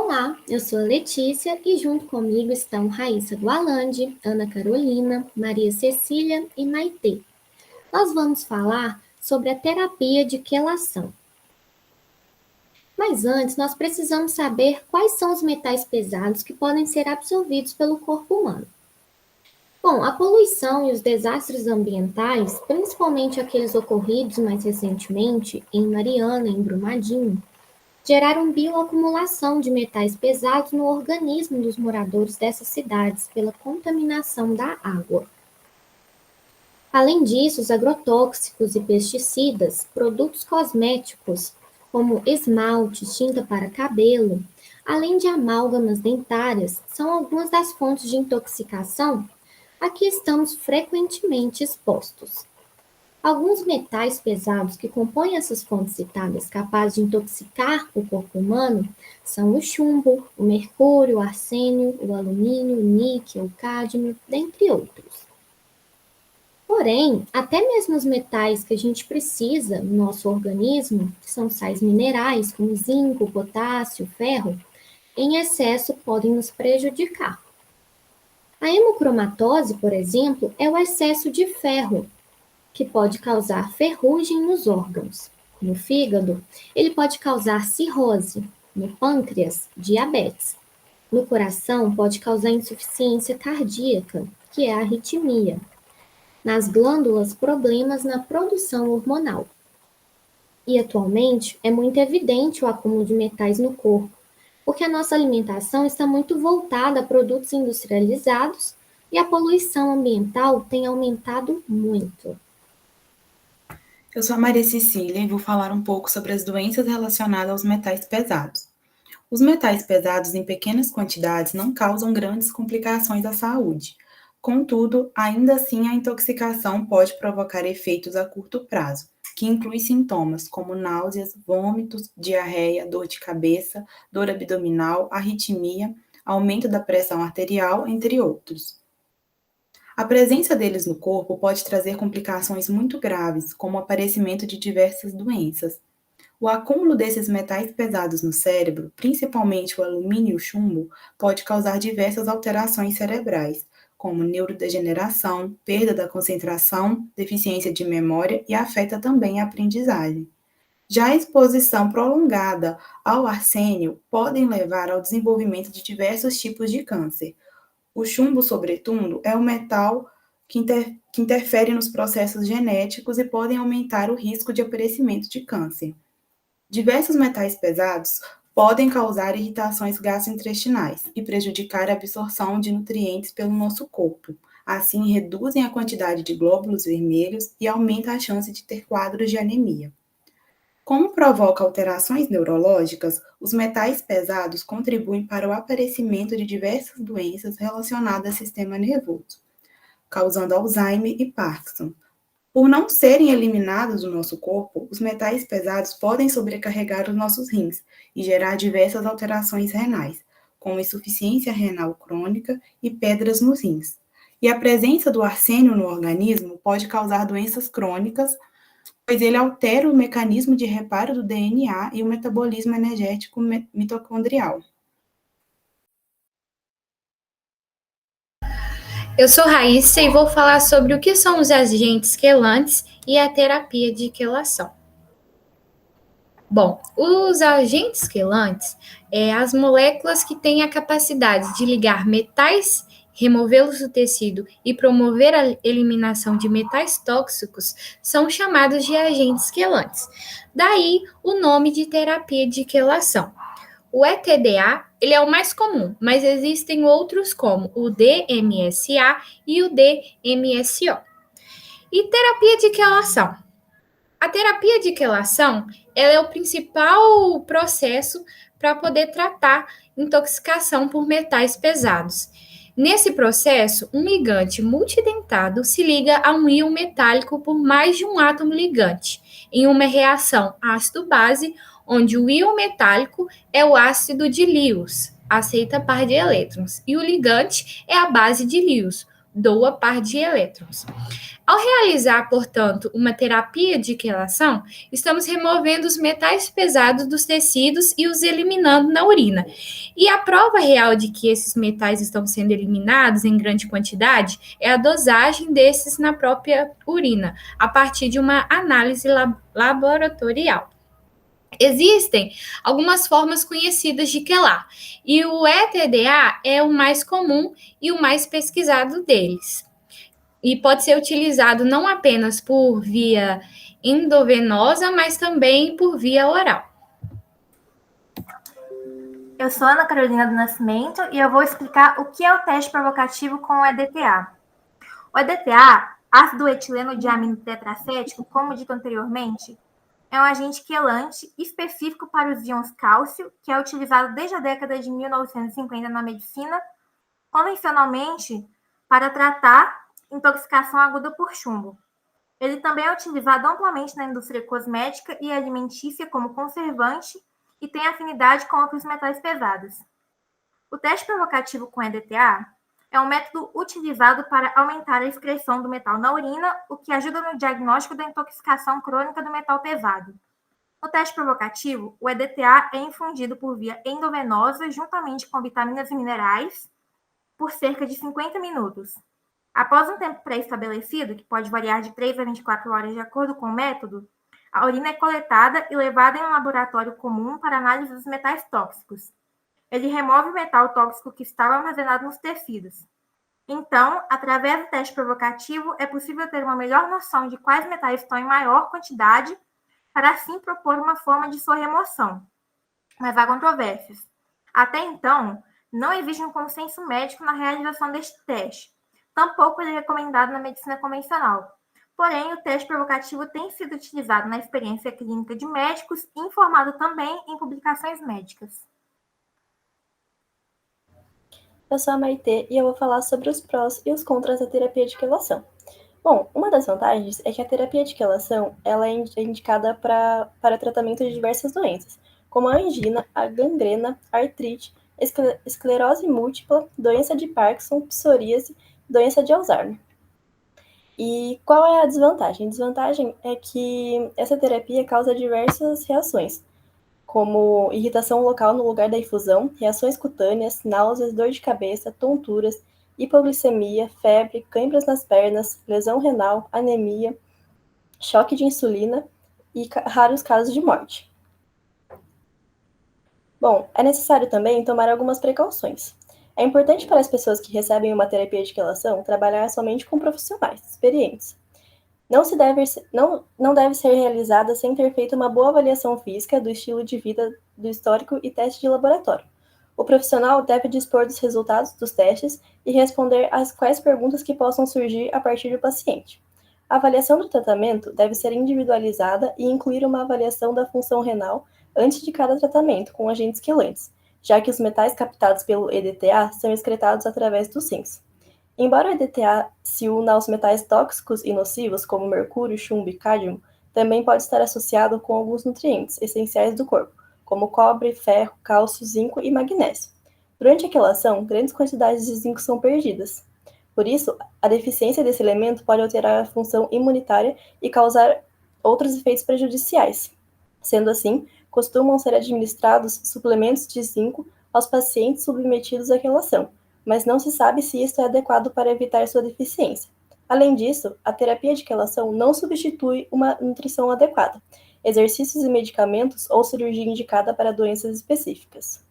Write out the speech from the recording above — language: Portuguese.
Olá, eu sou a Letícia e junto comigo estão Raíssa Gualandi, Ana Carolina, Maria Cecília e Maitê. Nós vamos falar sobre a terapia de quelação. Mas antes, nós precisamos saber quais são os metais pesados que podem ser absorvidos pelo corpo humano. Bom, a poluição e os desastres ambientais, principalmente aqueles ocorridos mais recentemente em Mariana e em Brumadinho, geraram bioacumulação de metais pesados no organismo dos moradores dessas cidades pela contaminação da água. Além disso, os agrotóxicos e pesticidas, produtos cosméticos, como esmalte, tinta para cabelo, além de amálgamas dentárias, são algumas das fontes de intoxicação a que estamos frequentemente expostos. Alguns metais pesados que compõem essas fontes citadas capazes de intoxicar o corpo humano são o chumbo, o mercúrio, o arsênio, o alumínio, o níquel, o cádmio, dentre outros. Porém, até mesmo os metais que a gente precisa no nosso organismo, que são sais minerais como zinco, potássio, ferro, em excesso podem nos prejudicar. A hemocromatose, por exemplo, é o excesso de ferro, que pode causar ferrugem nos órgãos. No fígado, ele pode causar cirrose. No pâncreas, diabetes. No coração, pode causar insuficiência cardíaca, que é a arritmia. Nas glândulas, problemas na produção hormonal. E atualmente, é muito evidente o acúmulo de metais no corpo, porque a nossa alimentação está muito voltada a produtos industrializados e a poluição ambiental tem aumentado muito. Eu sou a Maria Cecília e vou falar um pouco sobre as doenças relacionadas aos metais pesados. Os metais pesados em pequenas quantidades não causam grandes complicações à saúde. Contudo, ainda assim a intoxicação pode provocar efeitos a curto prazo, que inclui sintomas como náuseas, vômitos, diarreia, dor de cabeça, dor abdominal, arritmia, aumento da pressão arterial, entre outros. A presença deles no corpo pode trazer complicações muito graves, como o aparecimento de diversas doenças. O acúmulo desses metais pesados no cérebro, principalmente o alumínio e o chumbo, pode causar diversas alterações cerebrais, como neurodegeneração, perda da concentração, deficiência de memória e afeta também a aprendizagem. Já a exposição prolongada ao arsênio podem levar ao desenvolvimento de diversos tipos de câncer. O chumbo, sobretudo, é um metal que interfere nos processos genéticos e podem aumentar o risco de aparecimento de câncer. Diversos metais pesados podem causar irritações gastrointestinais e prejudicar a absorção de nutrientes pelo nosso corpo. Assim, reduzem a quantidade de glóbulos vermelhos e aumentam a chance de ter quadros de anemia. Como provoca alterações neurológicas, os metais pesados contribuem para o aparecimento de diversas doenças relacionadas ao sistema nervoso, causando Alzheimer e Parkinson. Por não serem eliminados do nosso corpo, os metais pesados podem sobrecarregar os nossos rins e gerar diversas alterações renais, como insuficiência renal crônica e pedras nos rins. E a presença do arsênio no organismo pode causar doenças crônicas, pois ele altera o mecanismo de reparo do DNA e o metabolismo energético mitocondrial. Eu sou Raíssa e vou falar sobre o que são os agentes quelantes e a terapia de quelação. Bom, os agentes quelantes as moléculas que têm a capacidade de ligar metais, removê-los do tecido e promover a eliminação de metais tóxicos são chamados de agentes quelantes. Daí o nome de terapia de quelação. O ETDA ele é o mais comum, mas existem outros como o DMSA e o DMSO. E terapia de quelação? A terapia de quelação ela é o principal processo para poder tratar intoxicação por metais pesados. Nesse processo, um ligante multidentado se liga a um íon metálico por mais de um átomo ligante, em uma reação ácido-base, onde o íon metálico é o ácido de Lewis, aceita par de elétrons, e o ligante é a base de Lewis, doa par de elétrons. Ao realizar, portanto, uma terapia de quelação, estamos removendo os metais pesados dos tecidos e os eliminando na urina. E a prova real de que esses metais estão sendo eliminados em grande quantidade é a dosagem desses na própria urina, a partir de uma análise laboratorial. Existem algumas formas conhecidas de quelar, e o ETDA é o mais comum e o mais pesquisado deles. E pode ser utilizado não apenas por via endovenosa, mas também por via oral. Eu sou Ana Carolina do Nascimento e eu vou explicar o que é o teste provocativo com o EDTA. O EDTA, ácido etileno diamino tetracético, como dito anteriormente, é um agente quelante específico para os íons cálcio, que é utilizado desde a década de 1950 na medicina, convencionalmente para tratar intoxicação aguda por chumbo. Ele também é utilizado amplamente na indústria cosmética e alimentícia como conservante e tem afinidade com outros metais pesados. O teste provocativo com EDTA é um método utilizado para aumentar a excreção do metal na urina, o que ajuda no diagnóstico da intoxicação crônica do metal pesado. No teste provocativo, o EDTA é infundido por via endovenosa juntamente com vitaminas e minerais por cerca de 50 minutos. Após um tempo pré-estabelecido, que pode variar de 3 a 24 horas de acordo com o método, a urina é coletada e levada em um laboratório comum para análise dos metais tóxicos. Ele remove o metal tóxico que estava armazenado nos tecidos. Então, através do teste provocativo, é possível ter uma melhor noção de quais metais estão em maior quantidade, para assim propor uma forma de sua remoção. Mas há controvérsias. Até então, não existe um consenso médico na realização deste teste. Tampouco ele é recomendado na medicina convencional. Porém, o teste provocativo tem sido utilizado na experiência clínica de médicos e informado também em publicações médicas. Eu sou a Maitê e eu vou falar sobre os prós e os contras da terapia de quelação. Bom, uma das vantagens é que a terapia de quelação ela é indicada para tratamento de diversas doenças, como a angina, a gangrena, a artrite, esclerose múltipla, doença de Parkinson, psoríase, doença de Alzheimer. E qual é a desvantagem? A desvantagem é que essa terapia causa diversas reações, como irritação local no lugar da infusão, reações cutâneas, náuseas, dor de cabeça, tonturas, hipoglicemia, febre, câimbras nas pernas, lesão renal, anemia, choque de insulina e raros casos de morte. Bom, é necessário também tomar algumas precauções. É importante para as pessoas que recebem uma terapia de quelação trabalhar somente com profissionais experientes. Não deve ser realizada sem ter feito uma boa avaliação física do estilo de vida, do histórico e teste de laboratório. O profissional deve dispor dos resultados dos testes e responder às quais perguntas que possam surgir a partir do paciente. A avaliação do tratamento deve ser individualizada e incluir uma avaliação da função renal antes de cada tratamento com agentes quelantes, já que os metais captados pelo EDTA são excretados através dos rins. Embora o EDTA se una aos metais tóxicos e nocivos, como mercúrio, chumbo e cádmio, também pode estar associado com alguns nutrientes essenciais do corpo, como cobre, ferro, cálcio, zinco e magnésio. Durante a quelação, grandes quantidades de zinco são perdidas. Por isso, a deficiência desse elemento pode alterar a função imunitária e causar outros efeitos prejudiciais. Sendo assim, costumam ser administrados suplementos de zinco aos pacientes submetidos à quelação, mas não se sabe se isso é adequado para evitar sua deficiência. Além disso, a terapia de quelação não substitui uma nutrição adequada, exercícios e medicamentos ou cirurgia indicada para doenças específicas.